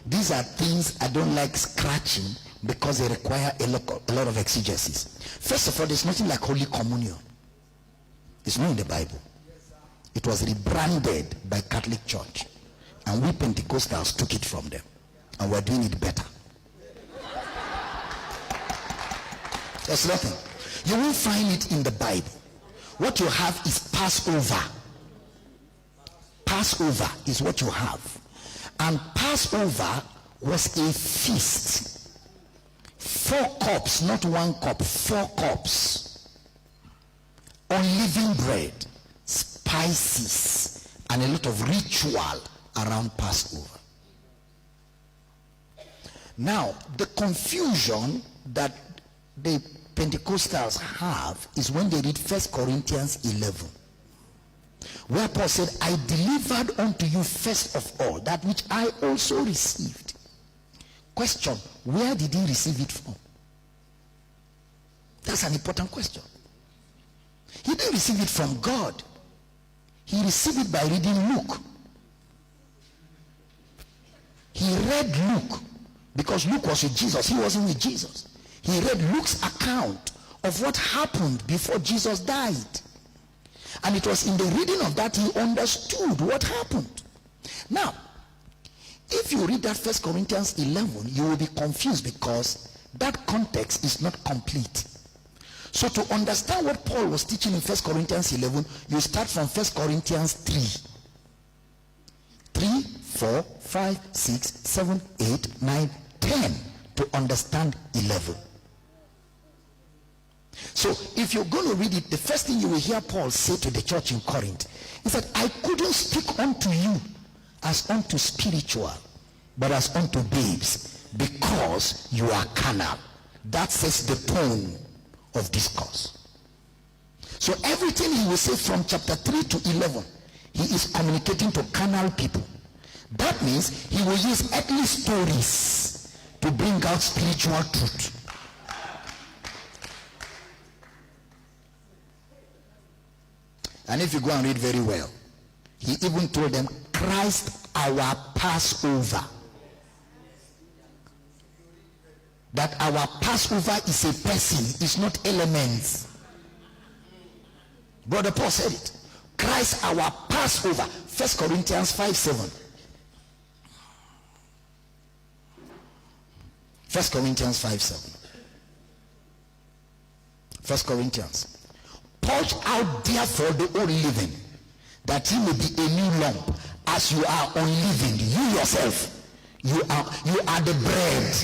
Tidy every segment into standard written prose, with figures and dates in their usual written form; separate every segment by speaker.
Speaker 1: These are things I don't like scratching because they require a lot of exegesis. First of all, there's nothing like Holy Communion. It's not in the Bible. It was rebranded by Catholic Church, and we Pentecostals took it from them, and we're doing it better. There's nothing. You won't find it in the Bible. What you have is Passover. Passover is what you have. And Passover was a feast. 4 cups, not 1 cup, 4 cups. Unleavened bread, spices, and a lot of ritual around Passover. Now, the confusion that the Pentecostals have is when they read 1 Corinthians 11, where Paul said, I delivered unto you first of all that which I also received. Question, where did he receive it from? That's an important question. He didn't receive it from God. He received it by reading Luke. He read Luke because Luke was with Jesus. He wasn't with Jesus. He read Luke's account of what happened before Jesus died. And it was in the reading of that he understood what happened. Now, if you read that 1 Corinthians 11, you will be confused because that context is not complete. So to understand what Paul was teaching in 1 Corinthians 11, you start from 1 Corinthians 3, 4, 5, 6, 7, 8, 9, 10 to understand 11. So if you're going to read it, the first thing you will hear Paul say to the church in Corinth is that I couldn't speak unto you as unto spiritual, but as unto babes, because you are carnal. That sets the tone of discourse. So everything he will say from chapter 3 to 11, he is communicating to carnal people. That means he will use earthly stories to bring out spiritual truth. And if you go and read very well, he even told them, Christ our Passover. That our Passover is a person, it's not elements. Brother Paul said it. Christ our Passover. 1 Corinthians 5:7. 1 Corinthians 5:7. 1 Corinthians. Purge out therefore the old leaven, that he may be a new lump, as you are unleavened. You yourself, you are the bread.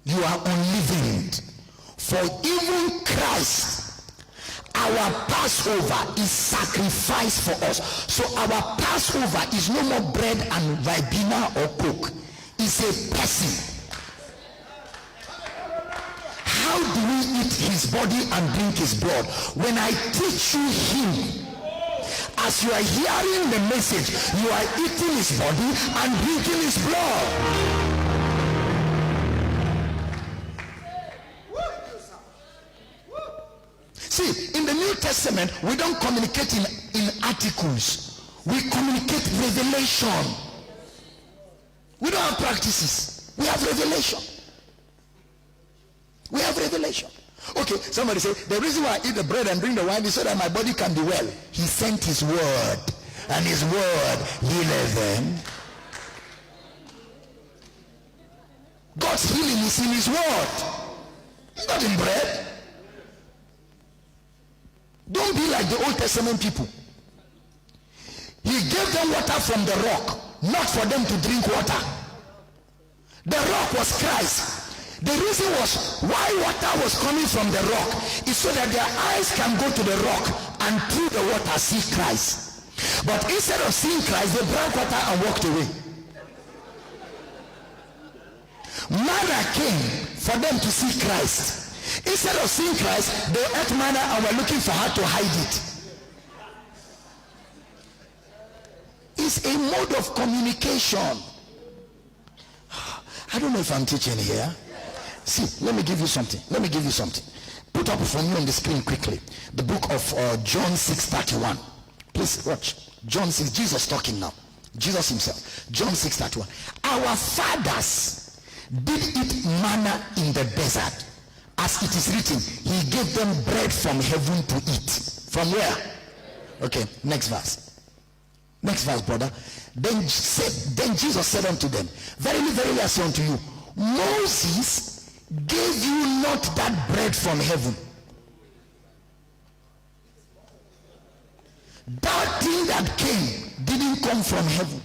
Speaker 1: You are unleavened. For even Christ, our Passover, is sacrificed for us. So our Passover is no more bread and Ribena or Coke. It's a person. How do we eat his body and drink his blood? When I teach you him, as you are hearing the message, you are eating his body and drinking his blood. See, in the New Testament, we don't communicate in articles. We communicate revelation. We don't have practices. We have revelation. We have revelation. Okay, somebody say, the reason why I eat the bread and drink the wine is so that my body can be well. He sent his word, and his word healeth them. God's healing is in his word. It's not in bread. Don't be like the Old Testament people. He gave them water from the rock, not for them to drink water. The rock was Christ. The reason was why water was coming from the rock is so that their eyes can go to the rock and through the water see Christ. But instead of seeing Christ, they drank water and walked away. Manna came for them to see Christ. Instead of seeing Christ, they ate manna and were looking for how to hide it. It's a mode of communication. I don't know if I'm teaching here. See, let me give you something. Put up for me on the screen quickly the book of John 6:31. Please watch. John 6, Jesus talking now. Jesus himself. John 6:31. Our fathers did eat manna in the desert. As it is written, he gave them bread from heaven to eat. From where? Okay, next verse. Next verse, brother. Then Jesus said unto them, verily, verily, I say unto you, Moses gave you not that bread from heaven. That thing that came didn't come from heaven.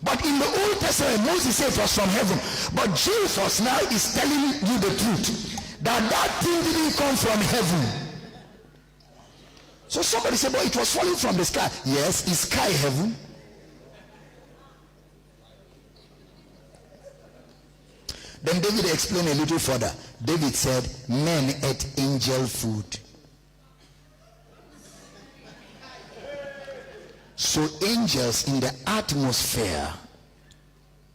Speaker 1: But in the Old Testament, Moses said it was from heaven. But Jesus now is telling you the truth, that thing didn't come from heaven. So somebody said, but it was falling from the sky. Yes, is sky heaven? Then David explained a little further. David said, men ate angel food. So angels in the atmosphere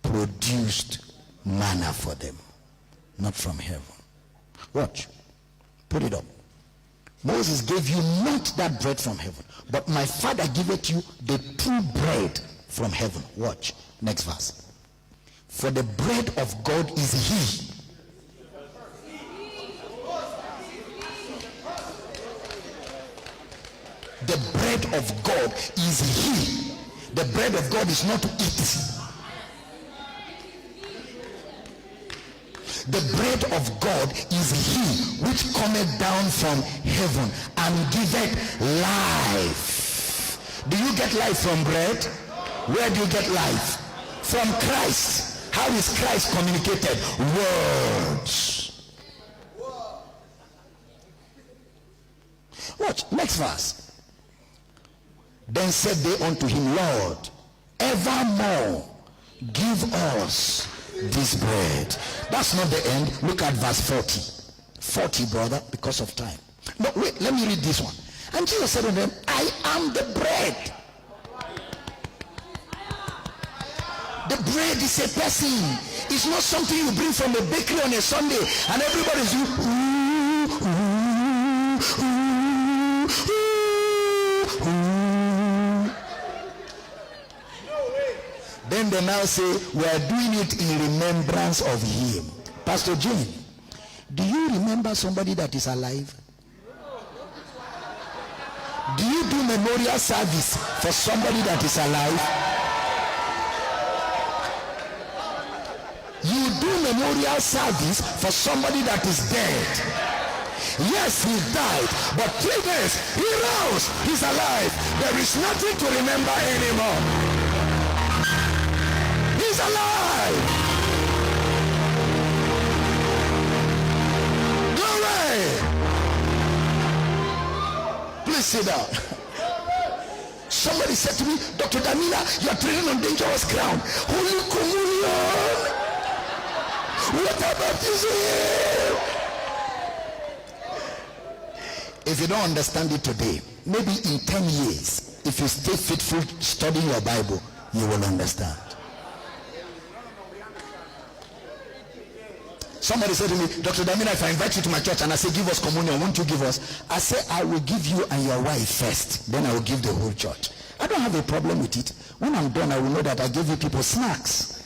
Speaker 1: produced manna for them, not from heaven. Watch. Put it up. Moses gave you not that bread from heaven, but my Father giveth you the true bread from heaven. Watch. Next verse. For the bread of God is he. The bread of God is he. The bread of God is not to eat. The bread of God is he which cometh down from heaven and giveth life. Do you get life from bread? Where do you get life? From Christ. How is Christ communicated? Words. Watch, next verse. Then said they unto him, Lord, evermore give us this bread. That's not the end. Look at verse 40. 40, brother, because of time. No, wait, let me read this one. And Jesus said to them, I am the bread. The bread is a person. It's not something you bring from the bakery on a Sunday and everybody's Then they now say, we are doing it in remembrance of him. Pastor Jane, do you remember somebody that is alive? Do you do memorial service for somebody that is alive? You do memorial service for somebody that is dead. Yes, he died, but 3 days he rose, he's alive. There is nothing to remember anymore. He's alive. Glory. Please sit down. Somebody said to me, Dr. Damina, you are treading on dangerous ground. Holy communion. What about this? If you don't understand it today, maybe in 10 years, if you stay faithful studying your Bible, you will understand. Somebody said to me, Dr. Damina, if I invite you to my church and I say, give us communion, won't you give us? I say, I will give you and your wife first. Then I will give the whole church. I don't have a problem with it. When I'm done, I will know that I gave you people snacks.